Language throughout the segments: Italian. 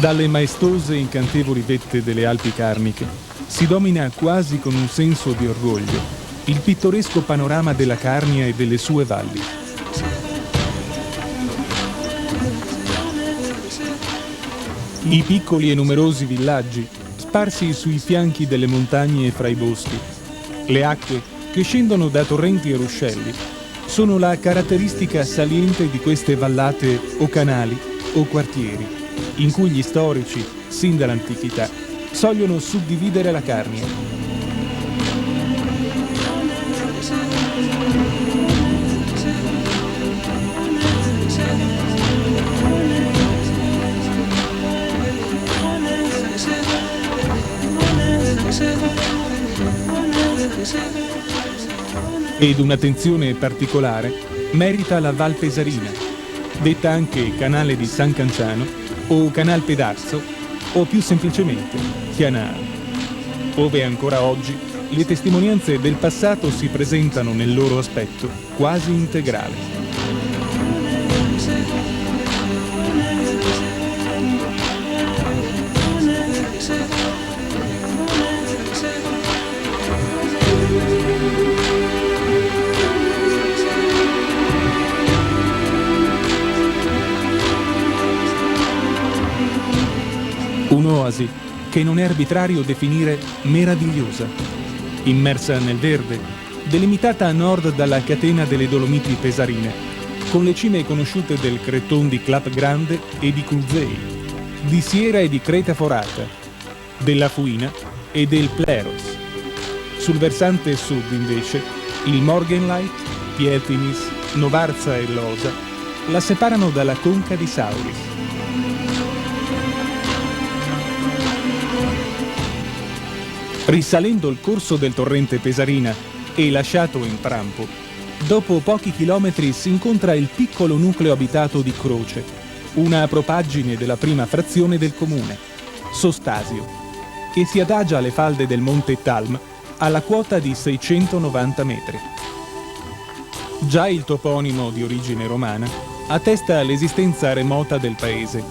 Dalle maestose e incantevoli vette delle Alpi Carniche si domina quasi con un senso di orgoglio il pittoresco panorama della Carnia e delle sue valli. I piccoli e numerosi villaggi sparsi sui fianchi delle montagne e fra i boschi, le acque che scendono da torrenti e ruscelli, sono la caratteristica saliente di queste vallate o canali o quartieri, in cui gli storici, sin dall'antichità, sogliono suddividere la Carnia. Ed un'attenzione particolare merita la Val Pesarina, detta anche Canale di San Canciano o Canal Pedazzo o più semplicemente Chianal, ove ancora oggi le testimonianze del passato si presentano nel loro aspetto quasi integrale. Un'oasi che non è arbitrario definire meravigliosa, immersa nel verde, delimitata a nord dalla catena delle Dolomiti Pesarine, con le cime conosciute del Creton di Clap Grande e di Cuzei, di Siera e di Creta Forata, della Fuina e del Pleros. Sul versante sud, invece, il Morgenlight, Pietinis, Novarza e Losa la separano dalla conca di Sauris. Risalendo il corso del torrente Pesarina e lasciato in Prampo, dopo pochi chilometri si incontra il piccolo nucleo abitato di Croce, una propaggine della prima frazione del comune, Sostasio, che si adagia alle falde del monte Talm alla quota di 690 metri. Già il toponimo di origine romana attesta l'esistenza remota del paese.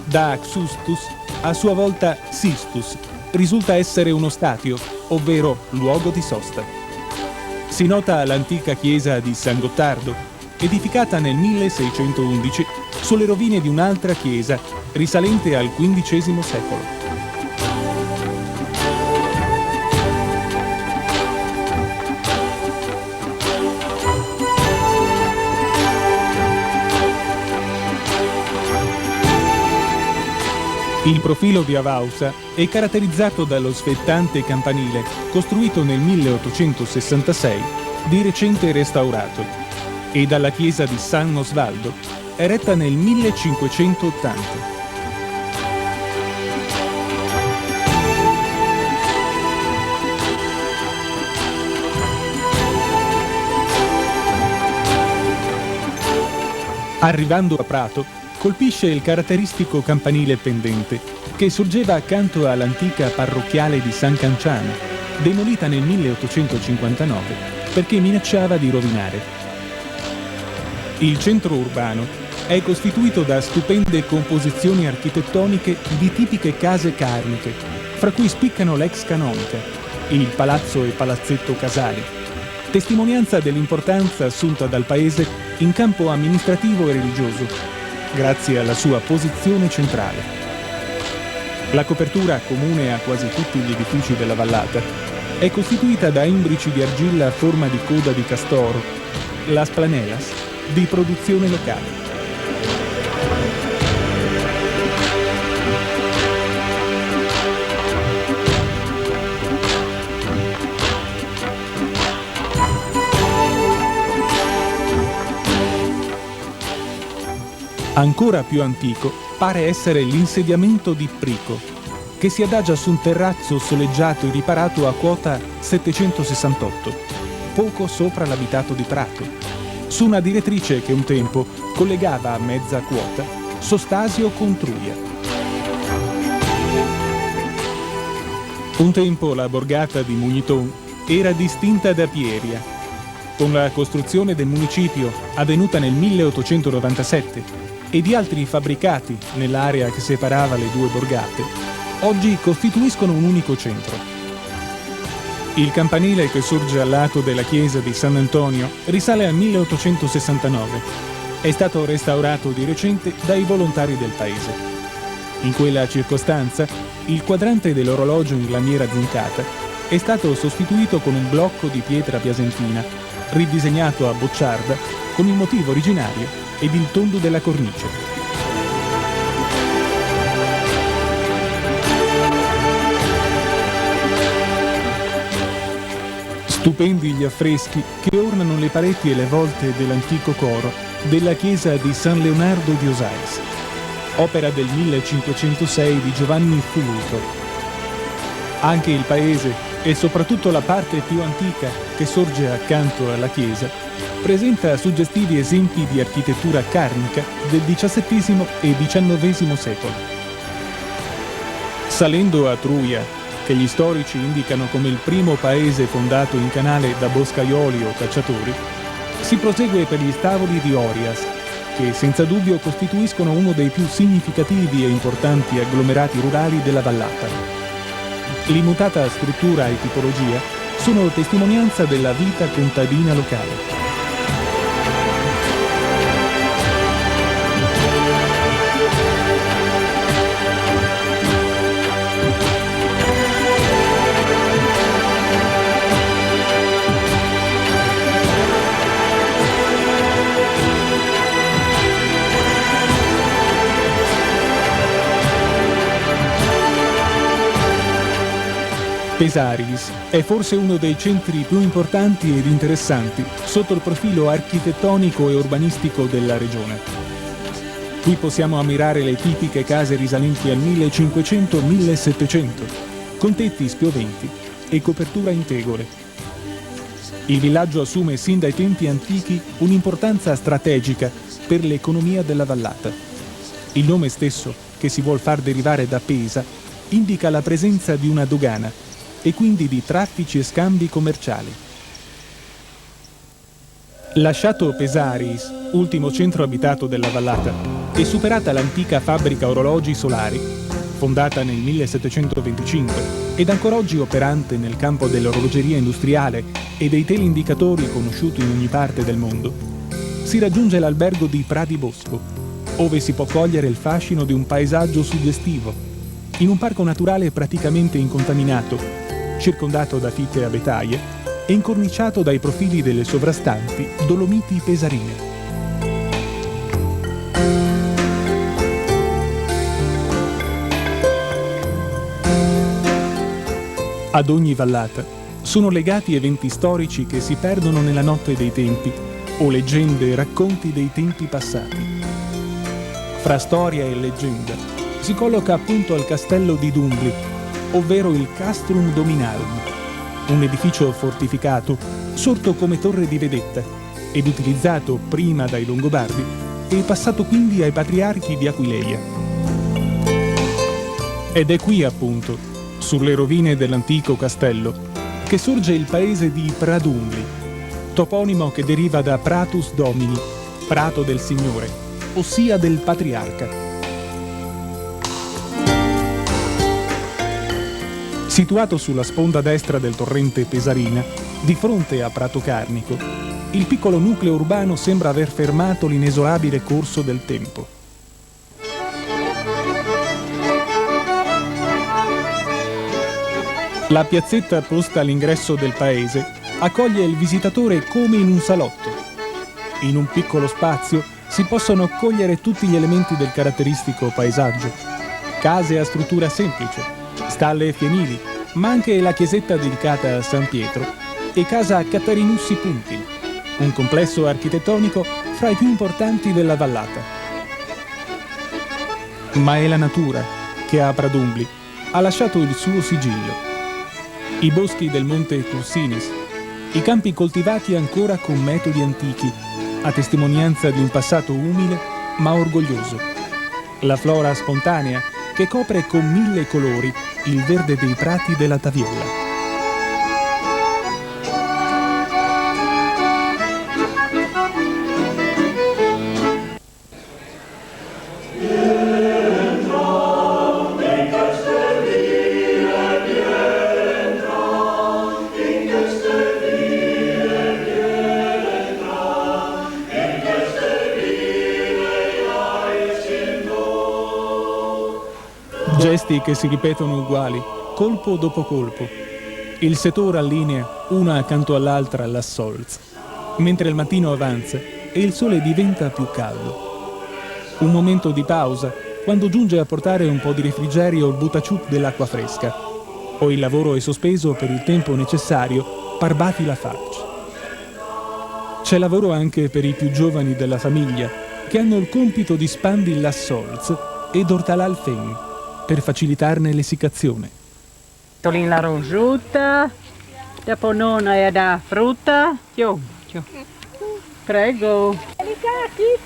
Da Xustus, a sua volta Sistus, risulta essere uno statio, ovvero luogo di sosta. Si nota l'antica chiesa di San Gottardo, edificata nel 1611 sulle rovine di un'altra chiesa risalente al XV secolo. Il profilo di Avausa è caratterizzato dallo sfettante campanile, costruito nel 1866, di recente restaurato, e dalla chiesa di San Osvaldo, eretta nel 1580. Arrivando a Prato, colpisce il caratteristico campanile pendente che sorgeva accanto all'antica parrocchiale di San Canciano, demolita nel 1859 perché minacciava di rovinare. Il centro urbano è costituito da stupende composizioni architettoniche di tipiche case carniche, fra cui spiccano l'ex canonica, il palazzo e palazzetto Casali, testimonianza dell'importanza assunta dal paese in campo amministrativo e religioso, grazie alla sua posizione centrale. La copertura, comune a quasi tutti gli edifici della vallata, è costituita da imbrici di argilla a forma di coda di castoro, las planelas, di produzione locale. Ancora più antico pare essere l'insediamento di Prico, che si adagia su un terrazzo soleggiato e riparato a quota 768, poco sopra l'abitato di Prato, su una direttrice che un tempo collegava a mezza quota Sostasio con Truia. Un tempo la borgata di Mugniton era distinta da Pieria. Con la costruzione del municipio, avvenuta nel 1897, e di altri fabbricati nell'area che separava le due borgate, oggi costituiscono un unico centro. Il campanile che sorge al lato della chiesa di San Antonio risale al 1869. È stato restaurato di recente dai volontari del paese. In quella circostanza, il quadrante dell'orologio in lamiera zincata è stato sostituito con un blocco di pietra piasentina, ridisegnato a bocciarda con il motivo originario ed il tondo della cornice. Stupendi gli affreschi che ornano le pareti e le volte dell'antico coro della chiesa di San Leonardo di Osais, opera del 1506 di Giovanni Fuluto. Anche il paese, e soprattutto la parte più antica che sorge accanto alla chiesa, presenta suggestivi esempi di architettura carnica del XVII e XIX secolo. Salendo a Truia, che gli storici indicano come il primo paese fondato in canale da boscaioli o cacciatori, si prosegue per gli stavoli di Orias, che senza dubbio costituiscono uno dei più significativi e importanti agglomerati rurali della vallata. L'immutata struttura e tipologia sono testimonianza della vita contadina locale. Pesaris è forse uno dei centri più importanti ed interessanti sotto il profilo architettonico e urbanistico della regione. Qui possiamo ammirare le tipiche case risalenti al 1500-1700, con tetti spioventi e copertura in tegole. Il villaggio assume sin dai tempi antichi un'importanza strategica per l'economia della vallata. Il nome stesso, che si vuol far derivare da Pesa, indica la presenza di una dogana e quindi di traffici e scambi commerciali. Lasciato Pesaris, ultimo centro abitato della vallata, e superata l'antica fabbrica orologi solari, fondata nel 1725 ed ancora oggi operante nel campo dell'orologeria industriale e dei teleindicatori conosciuti in ogni parte del mondo, si raggiunge l'albergo di Prati Bosco, ove si può cogliere il fascino di un paesaggio suggestivo, in un parco naturale praticamente incontaminato, circondato da fitte abetaie e incorniciato dai profili delle sovrastanti Dolomiti pesarine. Ad ogni vallata sono legati eventi storici che si perdono nella notte dei tempi o leggende e racconti dei tempi passati. Fra storia e leggenda si colloca appunto il castello di Dumbli, ovvero il Castrum Dominarum, un edificio fortificato sorto come torre di vedetta ed utilizzato prima dai Longobardi e passato quindi ai patriarchi di Aquileia. Ed è qui appunto, sulle rovine dell'antico castello, che sorge il paese di Pradumbli, toponimo che deriva da Pratus Domini, prato del Signore, ossia del patriarca. Situato sulla sponda destra del torrente Pesarina, di fronte a Prato Carnico, il piccolo nucleo urbano sembra aver fermato l'inesorabile corso del tempo. La piazzetta posta all'ingresso del paese accoglie il visitatore come in un salotto. In un piccolo spazio si possono cogliere tutti gli elementi del caratteristico paesaggio. Case a struttura semplice, stalle e fienili, ma anche la chiesetta dedicata a San Pietro e casa Catarinussi Punti, un complesso architettonico fra i più importanti della vallata. Ma è la natura che a Pradumbli ha lasciato il suo sigillo. I boschi del monte Cursinis, i campi coltivati ancora con metodi antichi, a testimonianza di un passato umile ma orgoglioso. La flora spontanea che copre con 1000 colori il verde dei prati della Taviola. gesti che si ripetono uguali, colpo dopo colpo. Il settore allinea una accanto all'altra la Solz, mentre il mattino avanza e il sole diventa più caldo. Un momento di pausa, quando giunge a portare un po' di refrigerio il butaciup dell'acqua fresca. O il lavoro è sospeso per il tempo necessario per bati la faccia. C'è lavoro anche per i più giovani della famiglia, che hanno il compito di spandere la Solz ed ortalà il fen, per facilitarne l'essiccazione. Tolin la prosciutta, dopo nonna è da frutta. Prego.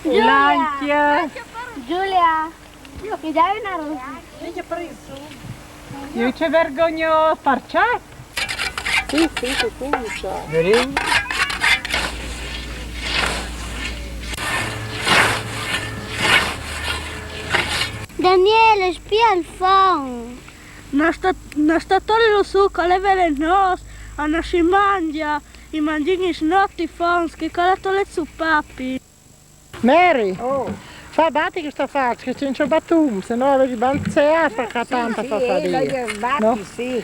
Lancia. Giulia, mi dai una rosa? Io c'è vergogno farciare. Sì, Vedi? Daniele, spia il phon. Na statore lo succo, le velenoso, a na si mangia, i mangini snotti fons, che colato le zuppappi. Mary, fa batti che sta faccia, che c'è un battum, se no avevi balzea fa tanta fafaria. No? Sì,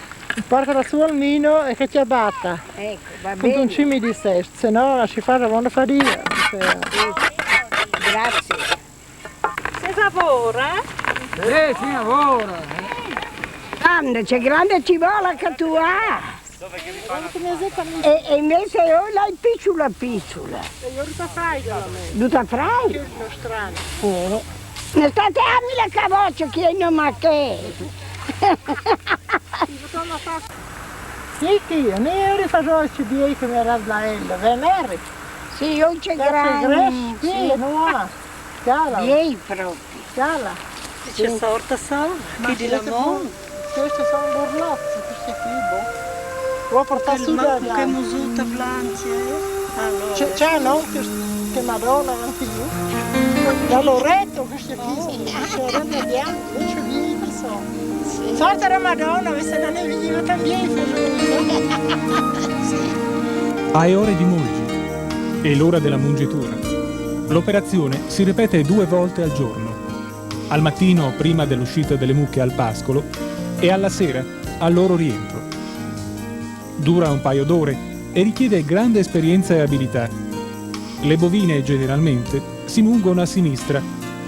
Portala su al mino e che ti abbatta. ecco, va Con bene. un cimi di sesto, se no lasci fare la buona faria. Grazie. Si lavora? Si lavora. Grande, c'è grande ci vuole che tu hai. E invece io l'hai picciola. Io rita fai da me. Tutta frai? Che è strano. Ne state a la cavoccia che non ma che. Sì, che io, ne rifaccio il CD che mi era la Ella, Mary. Sì, io c'è grande. Sì, non ha. Cala, Vieni proprio. cala. C'è sorta solo, chi di lamore. Queste sono borlozzi, queste qui, boh. Vuoi portare su da Che musuta blanche. Allora. C'è no? Che Madonna anche io. Da Loreto queste qui, c'è rende bianco, invece viva so. Sorte la Madonna, questa non è viva también, È ore di mulgi. È l'ora della mungitura. L'operazione si ripete 2 volte al giorno. Al mattino prima dell'uscita delle mucche al pascolo e alla sera al loro rientro. Dura un paio d'ore e richiede grande esperienza e abilità. Le bovine generalmente si mungono a sinistra,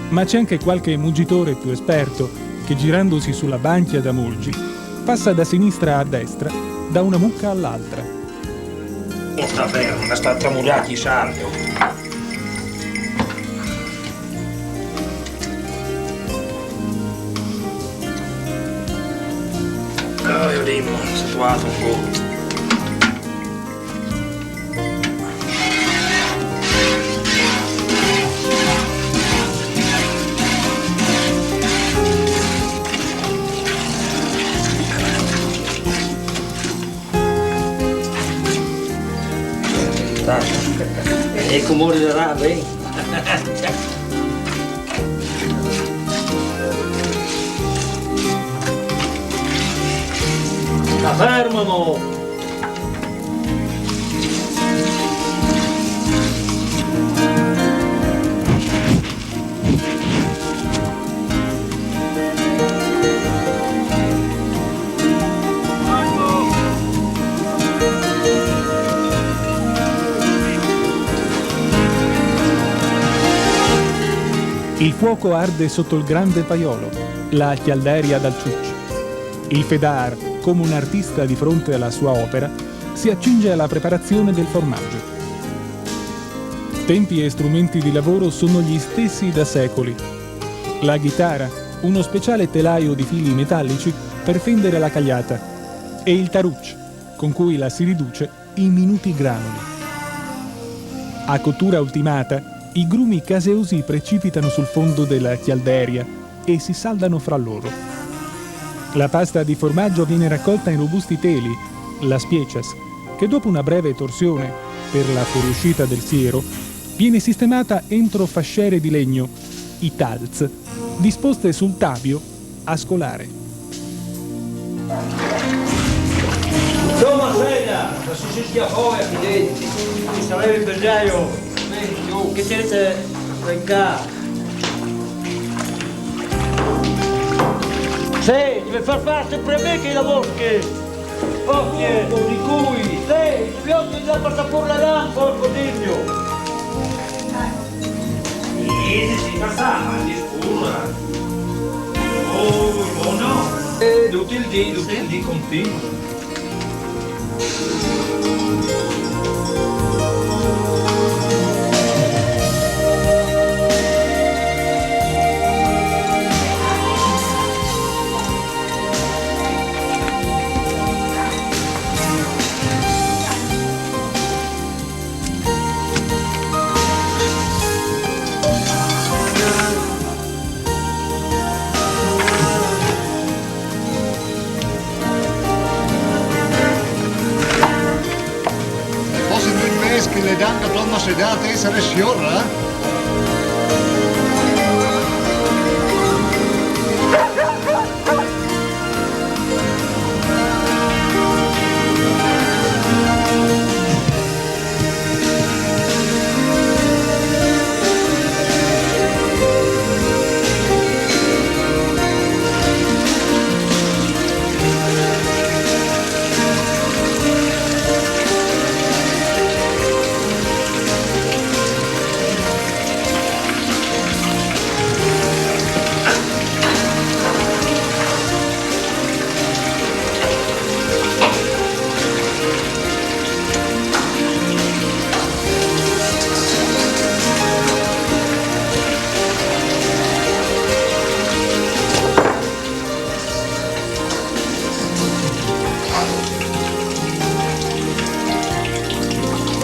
ma c'è anche qualche mungitore più esperto che girandosi sulla banchia da mulgi passa da sinistra a destra, da una mucca all'altra. Non sta ferma, sta tramurati i salvi. Io dimmo, situato un po'. E come riderà, bene? La fermano! Il fuoco arde sotto il grande paiolo, la chialderia dal ciuccio. Il fedar, come un artista di fronte alla sua opera, si accinge alla preparazione del formaggio. Tempi e strumenti di lavoro sono gli stessi da secoli. La ghitara, uno speciale telaio di fili metallici per fendere la cagliata, e il taruccio, con cui la si riduce in minuti granuli. A cottura ultimata, i grumi caseosi precipitano sul fondo della chialderia e si saldano fra loro. La pasta di formaggio viene raccolta in robusti teli, la spiecias, che dopo una breve torsione per la fuoriuscita del siero, viene sistemata entro fasciere di legno, i talz, disposte sul tavio a scolare. Insomma, sveglia! Ma si sentia fuori qui dentro! Mi sarebbe il bergaio! Che siete? Venga! Sì, deve far fare sempre a me che la bosche. Occhio, di cui. Sì, piotto già per porre la lampa, porco Dio. Si passava, di scura. Oh, buono. Tutti il dì continuo. Che le danno donna sedate essere sciorra?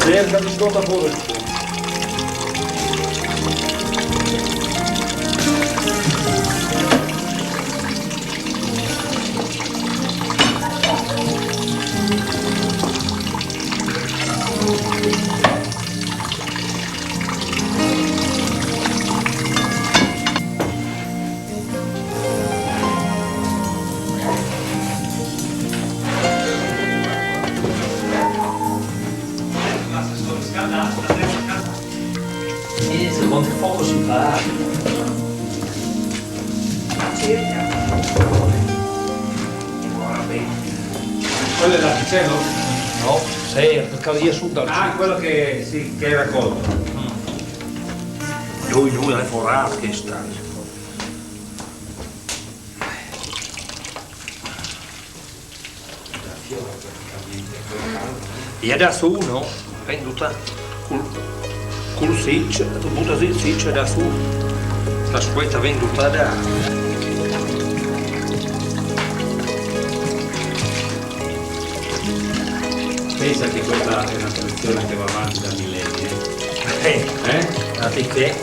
Cerca di scotta pure. Quanto poco si fa? Quello è l'articello? No, certo, cavia su dal Quello che sì, che hai raccolto. Lui è forato che sta. E adesso uno venduta col siccio, tu buttati il siccio da su, la scuetta venduta da. Pensa che questa è una tradizione che va avanti da millenni. Dati che.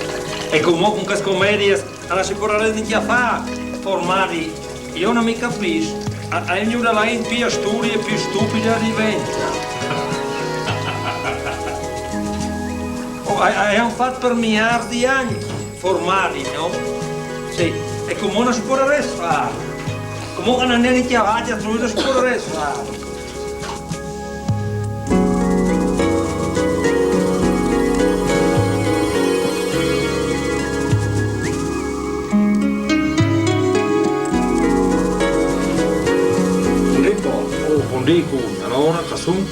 E comunque queste commedie, alla si può rendere a fare, formati, io non mi capisco, a ognuno là in più storia più stupida diventa. Hanno fatto per miliardi di anni formali, no? Sì, e comunque non si può fare. Comunque non è chiamati a non si può fare. Un dico, allora, casum,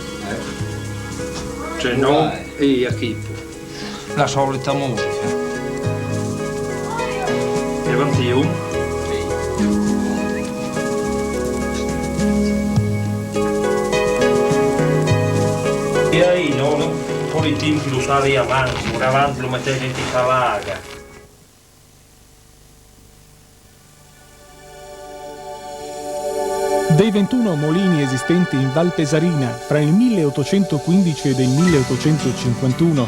cioè no, e a chi? La solita musica. E avanti io? E aí, no, un po' di tempo lo usavi avanti, ora avanti lo mettevi in calaga. Dei 21 mulini esistenti in Val Pesarina fra il 1815 ed il 1851,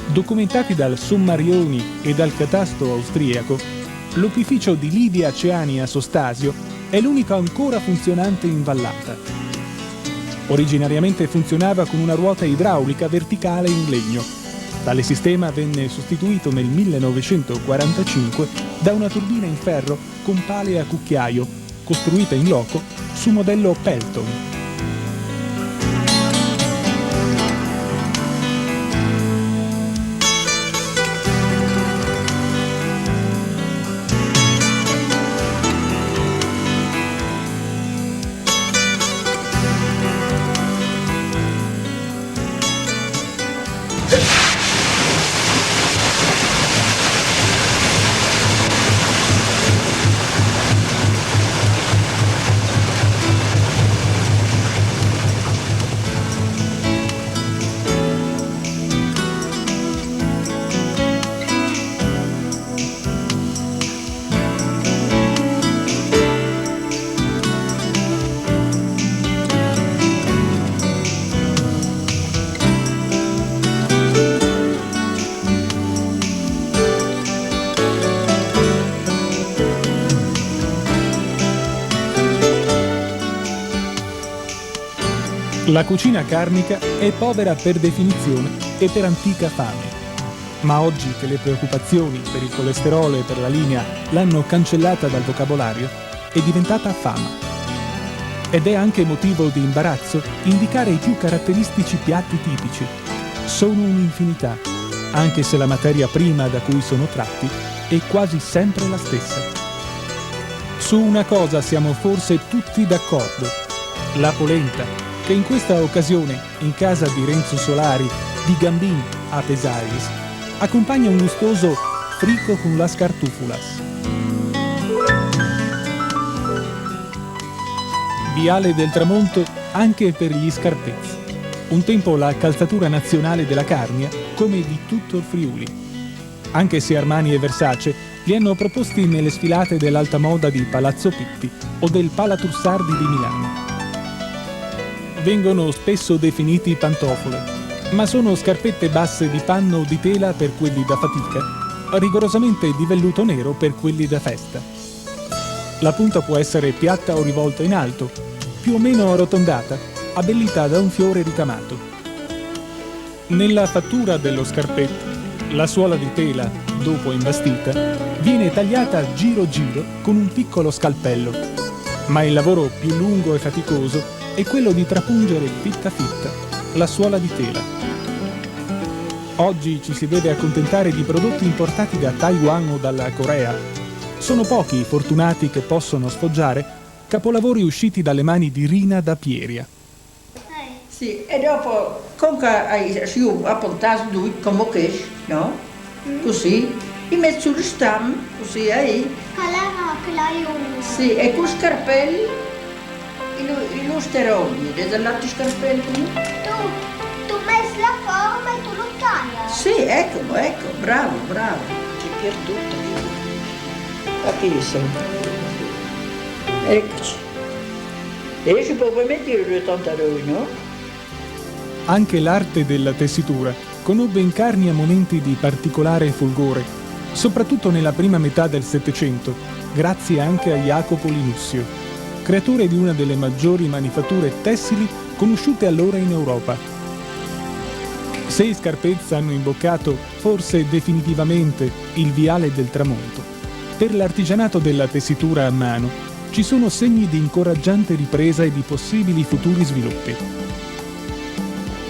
documentati dal Sommarioni e dal catasto austriaco, l'opificio di Livia Ceani a Sostasio è l'unico ancora funzionante in vallata. Originariamente funzionava con una ruota idraulica verticale in legno. Tale sistema venne sostituito nel 1945 da una turbina in ferro con pale a cucchiaio, costruita in loco su modello Pelton. La cucina carnica è povera per definizione e per antica fame. Ma oggi che le preoccupazioni per il colesterolo e per la linea l'hanno cancellata dal vocabolario, è diventata fama. Ed è anche motivo di imbarazzo indicare i più caratteristici piatti tipici. Sono un'infinità, anche se la materia prima da cui sono tratti è quasi sempre la stessa. Su una cosa siamo forse tutti d'accordo: la polenta, che in questa occasione, in casa di Renzo Solari, di Gambin a Pesairis, accompagna un gustoso frico con las cartufulas. Viale del Tramonto anche per gli scarpezzi. Un tempo la calzatura nazionale della Carnia, come di tutto il Friuli. Anche se Armani e Versace li hanno proposti nelle sfilate dell'alta moda di Palazzo Pitti o del Palatussardi di Milano. Vengono spesso definiti pantofole, ma sono scarpette basse di panno o di tela per quelli da fatica, rigorosamente di velluto nero per quelli da festa. La punta può essere piatta o rivolta in alto, più o meno arrotondata, abbellita da un fiore ricamato. Nella fattura dello scarpetto, la suola di tela, dopo imbastita, viene tagliata giro giro con un piccolo scalpello, ma il lavoro più lungo e faticoso è quello di trapungere fitta fitta la suola di tela. Oggi ci si deve accontentare di prodotti importati da Taiwan o dalla Corea. Sono pochi i fortunati che possono sfoggiare capolavori usciti dalle mani di Rina da Pieria. Sì, e dopo, comunque, se io appuntato lui come che, no? Così, e metto sullo stammo, così, Che l'hai Sì, e con scarpelli, i lusteroni, dei lati scarpelli. Tu metti la forma e tu lo tagli. Sì, ecco, bravo. Che perduto. Ma che sono? Eccoci. E ci può mettere 80 euro, no? Anche l'arte della tessitura conobbe in Carnia momenti di particolare fulgore, soprattutto nella prima metà del Settecento, grazie anche a Jacopo Linussio, creatore di una delle maggiori manifatture tessili conosciute allora in Europa. Se i Scarpezza hanno imboccato, forse definitivamente, il viale del tramonto, per l'artigianato della tessitura a mano ci sono segni di incoraggiante ripresa e di possibili futuri sviluppi.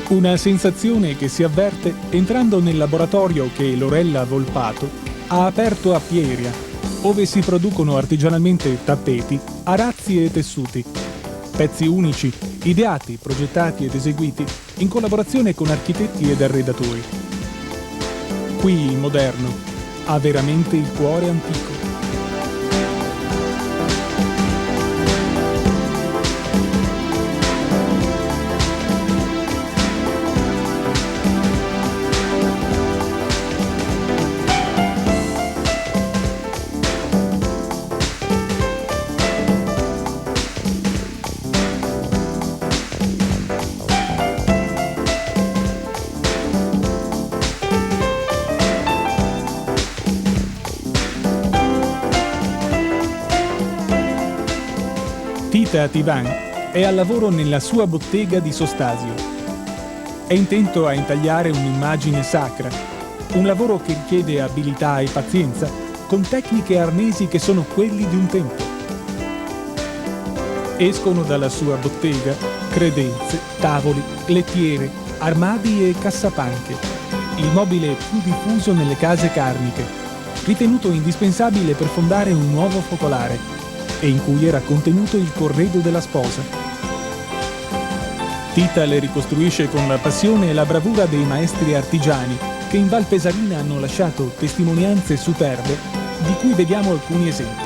Una sensazione che si avverte entrando nel laboratorio che Lorella Volpato ha aperto a Pieria, ove si producono artigianalmente tappeti, arazzi e tessuti, pezzi unici, ideati, progettati ed eseguiti in collaborazione con architetti ed arredatori. Qui il moderno ha veramente il cuore antico. Tita Tivan è al lavoro nella sua bottega di Sostasio. È intento a intagliare un'immagine sacra, un lavoro che richiede abilità e pazienza, con tecniche e arnesi che sono quelli di un tempo. Escono dalla sua bottega credenze, tavoli, lettiere, armadi e cassapanche, il mobile più diffuso nelle case carniche, ritenuto indispensabile per fondare un nuovo focolare, e in cui era contenuto il corredo della sposa. Tita le ricostruisce con la passione e la bravura dei maestri artigiani che in Val Pesarina hanno lasciato testimonianze superbe, di cui vediamo alcuni esempi.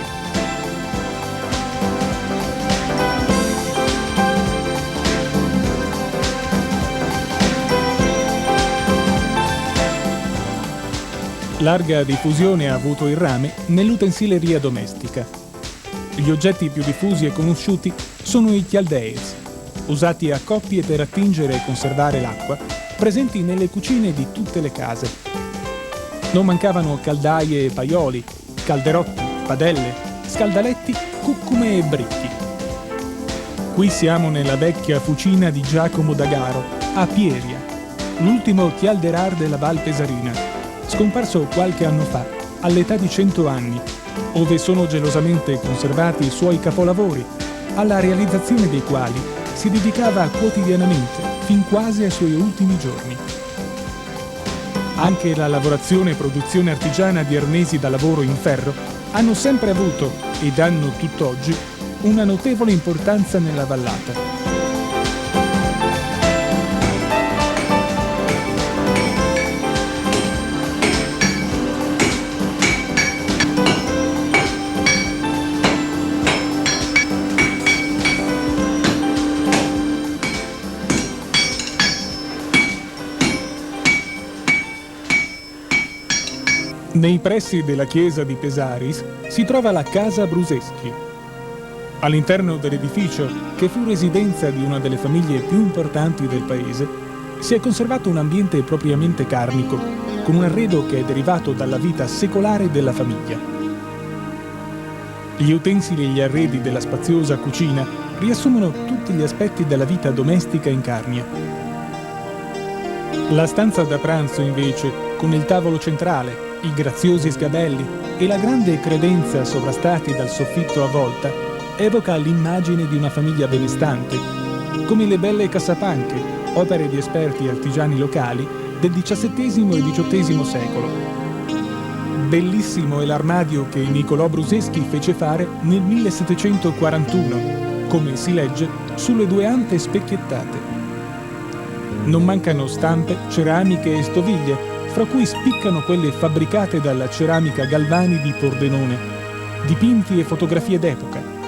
Larga diffusione ha avuto il rame nell'utensileria domestica. Gli oggetti più diffusi e conosciuti sono i chialdees, usati a coppie per attingere e conservare l'acqua, presenti nelle cucine di tutte le case. Non mancavano caldaie e paioli, calderotti, padelle, scaldaletti, cuccume e bricchi. Qui siamo nella vecchia fucina di Giacomo D'Agaro, a Pieria, l'ultimo Tialderar della Val Pesarina, scomparso qualche anno fa, all'età di 100 anni, ove sono gelosamente conservati i suoi capolavori, alla realizzazione dei quali si dedicava quotidianamente, fin quasi ai suoi ultimi giorni. Anche la lavorazione e produzione artigiana di arnesi da lavoro in ferro hanno sempre avuto, ed hanno tutt'oggi, una notevole importanza nella vallata. Nei pressi della chiesa di Pesaris si trova la Casa Bruseschi. All'interno dell'edificio, che fu residenza di una delle famiglie più importanti del paese, si è conservato un ambiente propriamente carnico, con un arredo che è derivato dalla vita secolare della famiglia. Gli utensili e gli arredi della spaziosa cucina riassumono tutti gli aspetti della vita domestica in Carnia. La stanza da pranzo, invece, con il tavolo centrale, i graziosi sgabelli e la grande credenza sovrastati dal soffitto a volta, evoca l'immagine di una famiglia benestante, come le belle cassapanche, opere di esperti artigiani locali del XVII e XVIII secolo. Bellissimo è l'armadio che Niccolò Bruseschi fece fare nel 1741, come si legge sulle due ante specchiettate. Non mancano stampe, ceramiche e stoviglie, fra cui spiccano quelle fabbricate dalla ceramica Galvani di Pordenone, dipinti e fotografie d'epoca.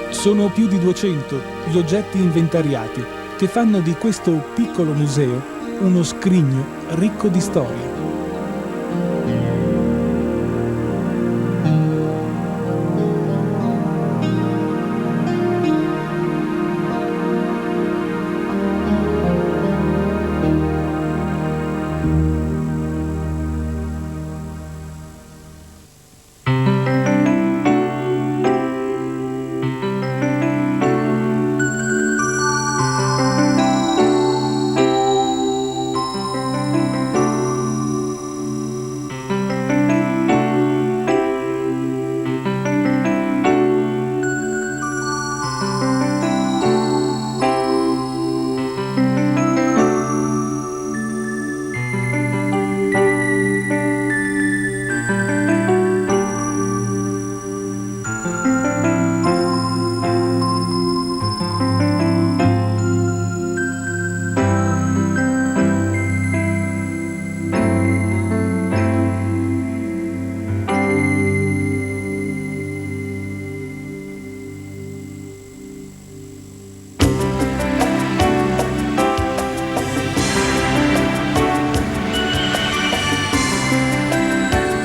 Sono più di 200 gli oggetti inventariati che fanno di questo piccolo museo uno scrigno ricco di storia.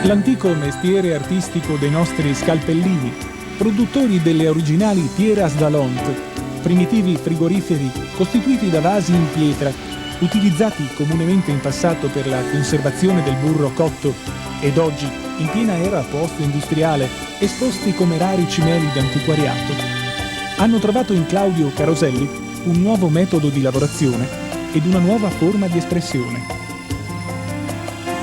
L'antico mestiere artistico dei nostri scalpellini, produttori delle originali pieras d'Alont, primitivi frigoriferi costituiti da vasi in pietra, utilizzati comunemente in passato per la conservazione del burro cotto ed oggi, in piena era post-industriale, esposti come rari cimeli d'antiquariato, hanno trovato in Claudio Caroselli un nuovo metodo di lavorazione ed una nuova forma di espressione.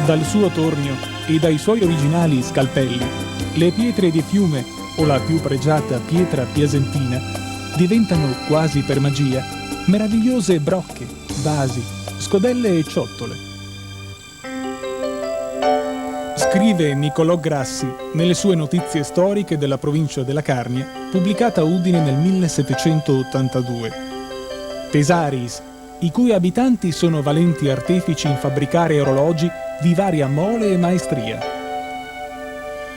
Dal suo tornio e dai suoi originali scalpelli, le pietre di fiume o la più pregiata pietra piasentina diventano quasi per magia meravigliose brocche, vasi, scodelle e ciottole. Scrive Niccolò Grassi nelle sue notizie storiche della provincia della Carnia, pubblicata a Udine nel 1782. Pesaris, i cui abitanti sono valenti artefici in fabbricare orologi di varia mole e maestria.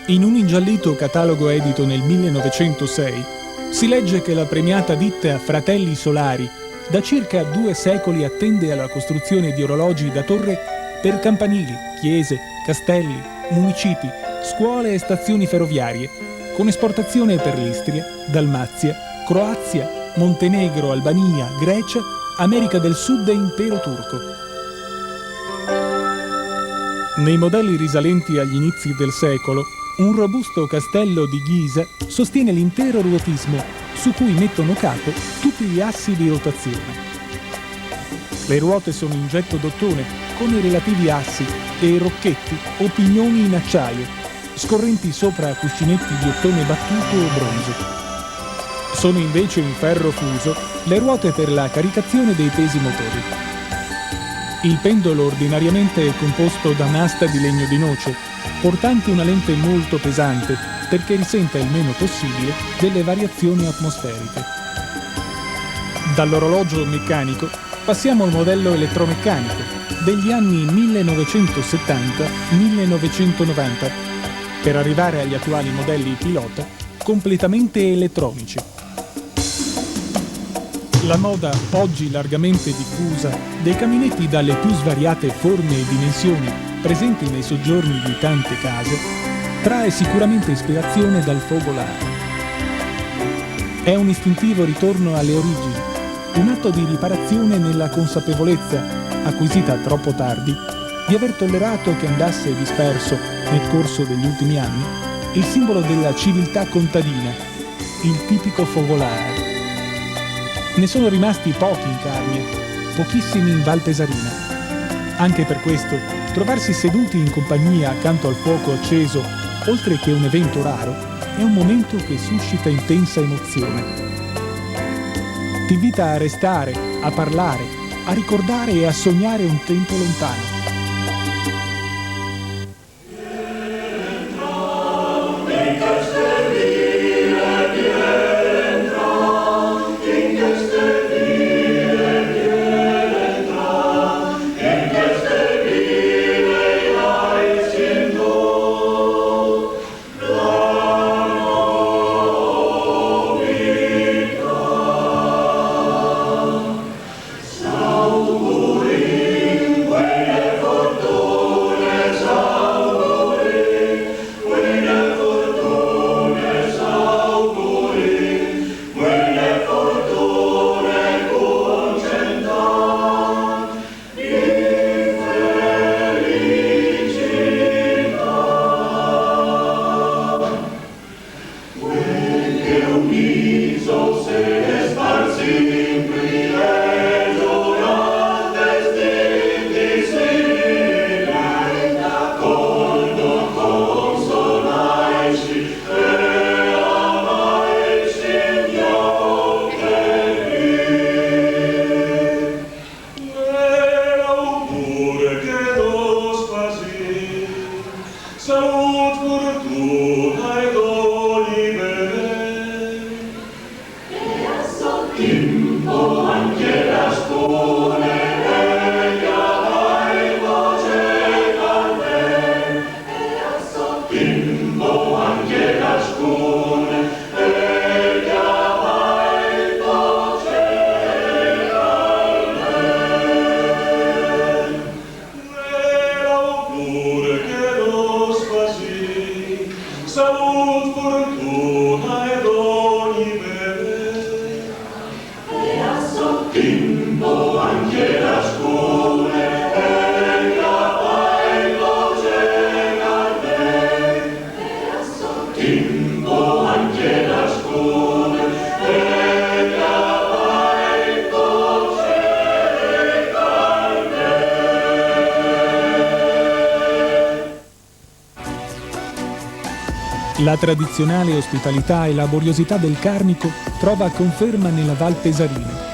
In un ingiallito catalogo edito nel 1906 si legge che la premiata ditta Fratelli Solari da circa 2 secoli attende alla costruzione di orologi da torre per campanili, chiese, castelli, municipi, scuole e stazioni ferroviarie, con esportazione per l'Istria, Dalmazia, Croazia, Montenegro, Albania, Grecia, America del Sud e Impero Turco. Nei modelli risalenti agli inizi del secolo, un robusto castello di ghisa sostiene l'intero ruotismo su cui mettono capo tutti gli assi di rotazione. Le ruote sono in getto d'ottone con i relativi assi e rocchetti o pignoni in acciaio, scorrenti sopra cuscinetti di ottone battuto o bronzo. Sono invece in ferro fuso le ruote per la caricazione dei pesi motori. Il pendolo ordinariamente è composto da un'asta di legno di noce, portante una lente molto pesante perché risenta il meno possibile delle variazioni atmosferiche. Dall'orologio meccanico passiamo al modello elettromeccanico degli anni 1970-1990 per arrivare agli attuali modelli pilota completamente elettronici. La moda, oggi largamente diffusa, dei caminetti dalle più svariate forme e dimensioni presenti nei soggiorni di tante case, trae sicuramente ispirazione dal focolare. È un istintivo ritorno alle origini, un atto di riparazione nella consapevolezza, acquisita troppo tardi, di aver tollerato che andasse disperso nel corso degli ultimi anni il simbolo della civiltà contadina, il tipico focolare. Ne sono rimasti pochi in Carnia, pochissimi in Val Pesarina. Anche per questo, trovarsi seduti in compagnia accanto al fuoco acceso, oltre che un evento raro, è un momento che suscita intensa emozione. Ti invita a restare, a parlare, a ricordare e a sognare un tempo lontano. La tradizionale ospitalità e laboriosità del Carnico trova conferma nella Val Pesarina.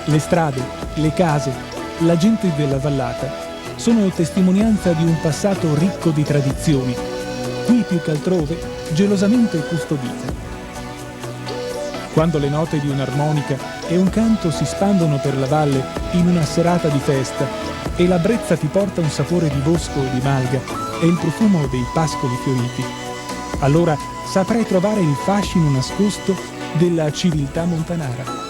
Le strade, le case, la gente della vallata sono testimonianza di un passato ricco di tradizioni, qui più che altrove gelosamente custodite. Quando le note di un'armonica e un canto si spandono per la valle in una serata di festa e la brezza ti porta un sapore di bosco e di malga e il profumo dei pascoli fioriti, allora saprai trovare il fascino nascosto della civiltà montanara.